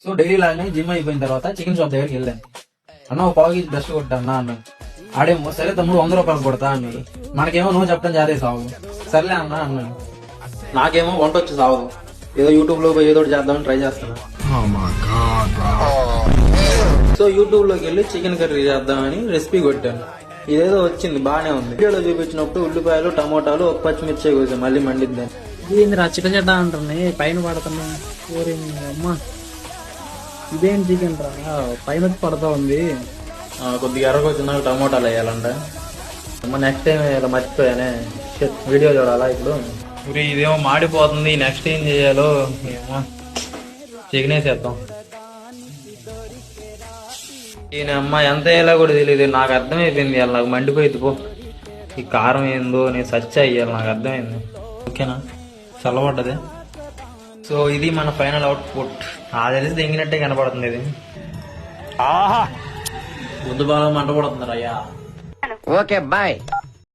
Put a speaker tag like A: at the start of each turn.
A: So daily లాగానే gym అయిపోయిన తర్వాత చికెన్ షాప్ దగ్గరికి వెళ్ళాను. అన్న ఒక పావు కేజీ బెస్ట్ కొట్టా అన్న. ఆడేమో సరే తమ్ముడు 100 రూపాయలు కొడతా అన్నాడు. మనకేమో నువ్వు చెప్పడం జారే సాగు. సర్లే అన్న అన్నాను. నాకేమో వంట వచ్చి సావదు. ఏదో యూట్యూబ్ లో ఏదో ఒకటి చేద్దామని ట్రై చేస్తాను. సో యూట్యూబ్ లోకి వెళ్ళి చికెన్ కర్రీ చేద్దామని రెసిపీ కొట్టాను. ఇదేదో వచ్చింది, బానే ఉంది. వీడియోలో చూపించినప్పుడు ఉల్లిపాయలు, టమోటాలు, ఒక పచ్చిమిర్చి కోసాం, మళ్ళీ మండిద్దాన్ని.
B: ఇది చికెన్ చేద్దాం అంటున్నాయి, పైన పడుతున్నా. అమ్మా ఇదేం చికెన్ రా, పైన పడతా ఉంది.
A: కొద్దిగా ఎర్రకొచ్చినాక టమోటాలు వేయాలంట. నెక్స్ట్ టైం ఇలా మర్చిపోయానే, వీడియో చూడాలా ఇప్పుడు. ఇదేమో మాడిపోతుంది, నెక్స్ట్ ఏం చేయాలో ఏమో. చికెన్ వేసేద్దాం. ఈయన అమ్మ ఎంత వేయాలో కూడా తెలియదు. నాకు అర్థమైపోయింది, ఇవాళ నాకు మండిపోయింది. పో ఈ కారం ఏందో నేను సచ్చ అయ్యాలి, నాకు అర్థమైంది. ఓకేనా, చల్లబడ్డది. సో ఇది మన ఫైనల్ అవుట్పుట్. నాకు తెలిసి దెంగినట్టే కనపడుతుంది ఇది. ఆహా, ముందు బాగా మంట పడుతున్నారు అయ్యా.
C: Okay bye.